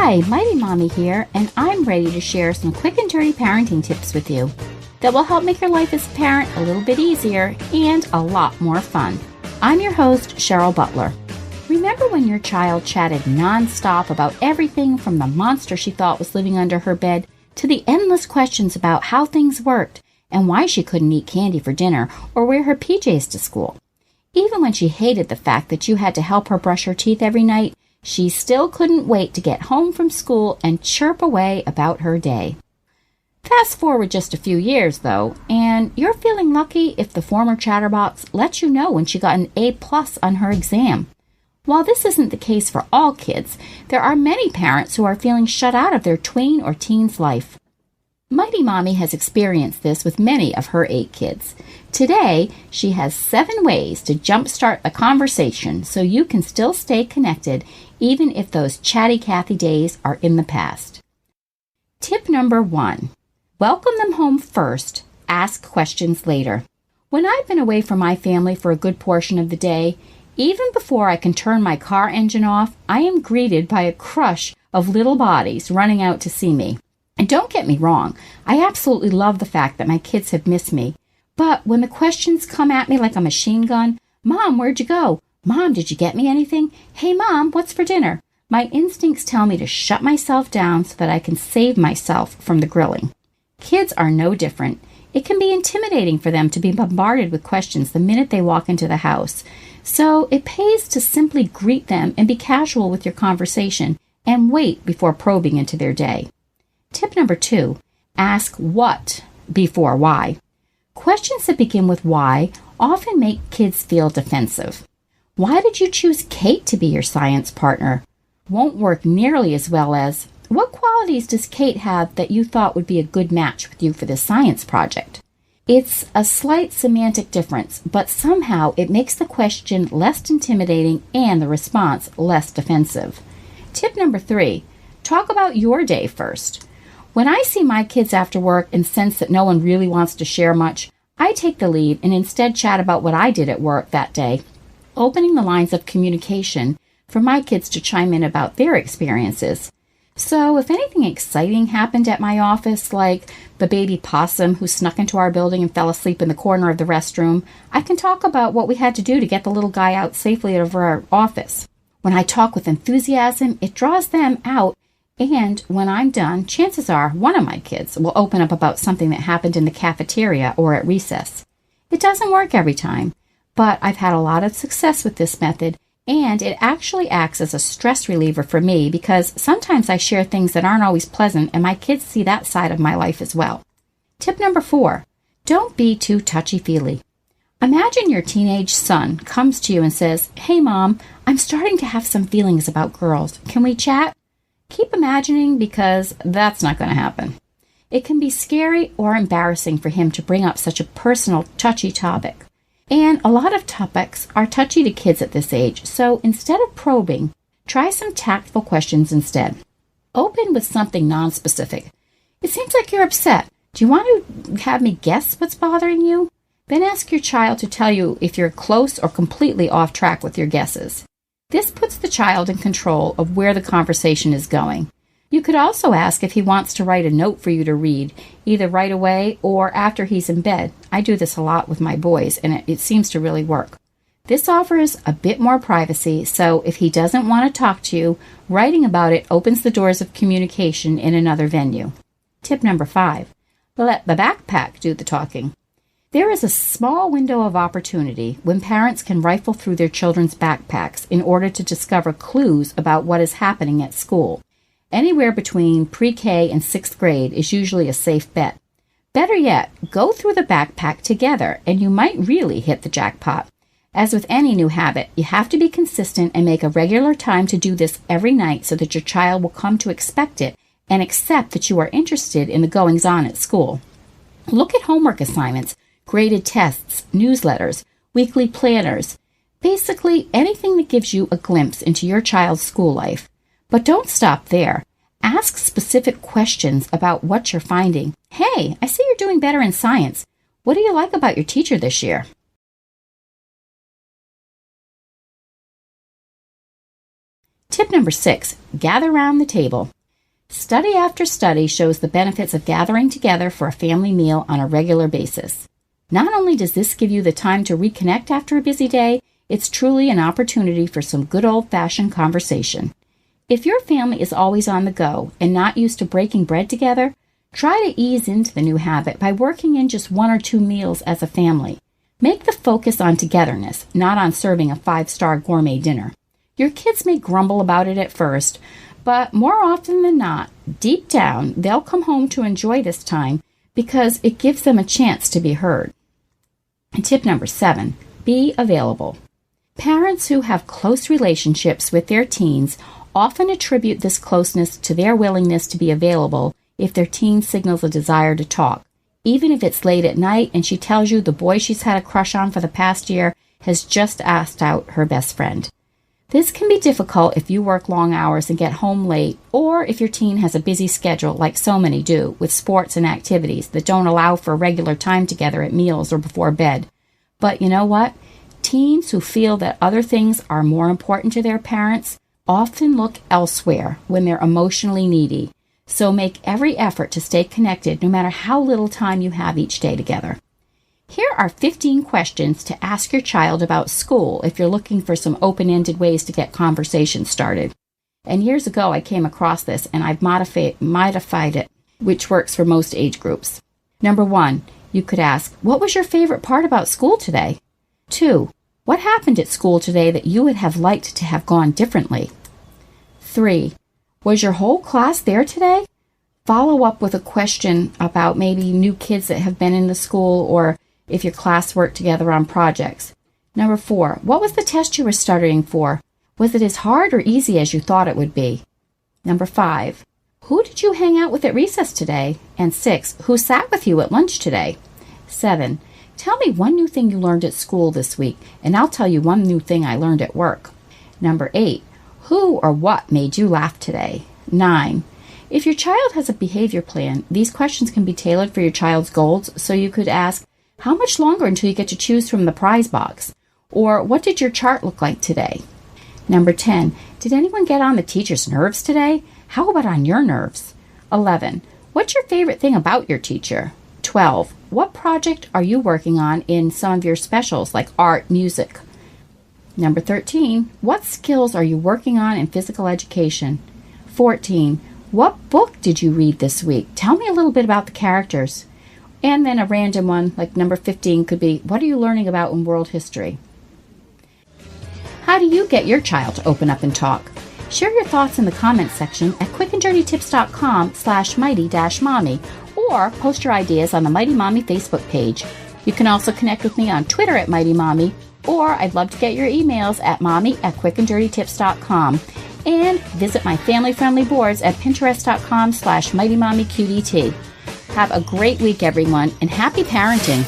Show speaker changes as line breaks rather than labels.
Hi, Mighty Mommy here, and I'm ready to share some quick and dirty parenting tips with you that will help make your life as a parent a little bit easier and a lot more fun. I'm your host, Cheryl Butler. Remember when your child chatted nonstop about everything from the monster she thought was living under her bed to the endless questions about how things worked and why she couldn't eat candy for dinner or wear her PJs to school? Even when she hated the fact that you had to help her brush her teeth every night, she still couldn't wait to get home from school and chirp away about her day. Fast forward just a few years, though, and you're feeling lucky if the former chatterbox lets you know when she got an A+ on her exam. While this isn't the case for all kids, there are many parents who are feeling shut out of their tween or teen's life. Mighty Mommy has experienced this with many of her 8 kids. Today, she has 7 ways to jumpstart the conversation so you can still stay connected even if those chatty Cathy days are in the past. Tip number 1. Welcome them home first, ask questions later. When I've been away from my family for a good portion of the day, even before I can turn my car engine off, I am greeted by a crush of little bodies running out to see me. And don't get me wrong, I absolutely love the fact that my kids have missed me. But when the questions come at me like a machine gun, Mom, where'd you go? Mom, did you get me anything? Hey, Mom, what's for dinner? My instincts tell me to shut myself down so that I can save myself from the grilling. Kids are no different. It can be intimidating for them to be bombarded with questions the minute they walk into the house. So it pays to simply greet them and be casual with your conversation and wait before probing into their day. Tip number 2, ask what before why. Questions that begin with why often make kids feel defensive. Why did you choose Kate to be your science partner? Won't work nearly as well as, what qualities does Kate have that you thought would be a good match with you for this science project? It's a slight semantic difference, but somehow it makes the question less intimidating and the response less defensive. Tip number 3, talk about your day first. When I see my kids after work and sense that no one really wants to share much, I take the lead and instead chat about what I did at work that day, opening the lines of communication for my kids to chime in about their experiences. So if anything exciting happened at my office, like the baby possum who snuck into our building and fell asleep in the corner of the restroom, I can talk about what we had to do to get the little guy out safely over our office. When I talk with enthusiasm, it draws them out. And when I'm done, chances are one of my kids will open up about something that happened in the cafeteria or at recess. It doesn't work every time, but I've had a lot of success with this method, and it actually acts as a stress reliever for me because sometimes I share things that aren't always pleasant, and my kids see that side of my life as well. Tip number 4, don't be too touchy-feely. Imagine your teenage son comes to you and says, "Hey, Mom, I'm starting to have some feelings about girls. Can we chat?" Keep imagining because that's not going to happen. It can be scary or embarrassing for him to bring up such a personal, touchy topic. And a lot of topics are touchy to kids at this age, so instead of probing, try some tactful questions instead. Open with something non-specific. It seems like you're upset. Do you want to have me guess what's bothering you? Then ask your child to tell you if you're close or completely off track with your guesses. This puts the child in control of where the conversation is going. You could also ask if he wants to write a note for you to read, either right away or after he's in bed. I do this a lot with my boys, and it seems to really work. This offers a bit more privacy, so if he doesn't want to talk to you, writing about it opens the doors of communication in another venue. Tip number 5, let the backpack do the talking. There is a small window of opportunity when parents can rifle through their children's backpacks in order to discover clues about what is happening at school. Anywhere between pre-K and 6th grade is usually a safe bet. Better yet, go through the backpack together and you might really hit the jackpot. As with any new habit, you have to be consistent and make a regular time to do this every night so that your child will come to expect it and accept that you are interested in the goings-on at school. Look at homework assignments, graded tests, newsletters, weekly planners, basically anything that gives you a glimpse into your child's school life. But don't stop there. Ask specific questions about what you're finding. Hey, I see you're doing better in science. What do you like about your teacher this year? Tip number 6, gather around the table. Study after study shows the benefits of gathering together for a family meal on a regular basis. Not only does this give you the time to reconnect after a busy day, it's truly an opportunity for some good old-fashioned conversation. If your family is always on the go and not used to breaking bread together, try to ease into the new habit by working in just 1 or 2 meals as a family. Make the focus on togetherness, not on serving a 5-star gourmet dinner. Your kids may grumble about it at first, but more often than not, deep down, they'll come home to enjoy this time because it gives them a chance to be heard. And tip number 7, be available. Parents who have close relationships with their teens often attribute this closeness to their willingness to be available if their teen signals a desire to talk, even if it's late at night and she tells you the boy she's had a crush on for the past year has just asked out her best friend. This can be difficult if you work long hours and get home late, or if your teen has a busy schedule like so many do, with sports and activities that don't allow for regular time together at meals or before bed. But you know what? Teens who feel that other things are more important to their parents often look elsewhere when they're emotionally needy. So make every effort to stay connected no matter how little time you have each day together. Here are 15 questions to ask your child about school if you're looking for some open-ended ways to get conversation started. And years ago I came across this and I've modified it, which works for most age groups. Number 1, you could ask, what was your favorite part about school today? 2, what happened at school today that you would have liked to have gone differently? 3, was your whole class there today? Follow up with a question about maybe new kids that have been in the school or if your class worked together on projects. Number 4, what was the test you were studying for? Was it as hard or easy as you thought it would be? Number 5, who did you hang out with at recess today? And 6, who sat with you at lunch today? 7, tell me one new thing you learned at school this week, and I'll tell you one new thing I learned at work. Number 8, who or what made you laugh today? 9, if your child has a behavior plan, these questions can be tailored for your child's goals, so you could ask, how much longer until you get to choose from the prize box? Or what did your chart look like today? Number 10, did anyone get on the teacher's nerves today? How about on your nerves? 11, what's your favorite thing about your teacher? 12, what project are you working on in some of your specials like art, music? Number 13, what skills are you working on in physical education? 14, what book did you read this week? Tell me a little bit about the characters. And then a random one, like number 15, could be, what are you learning about in world history? How do you get your child to open up and talk? Share your thoughts in the comments section at quickanddirtytips.com/mighty-mommy or post your ideas on the Mighty Mommy Facebook page. You can also connect with me on Twitter at Mighty Mommy, or I'd love to get your emails at mommy@quickanddirtytips.com. And visit my family-friendly boards at pinterest.com/mightymommyqdt. Have a great week, everyone, and happy parenting.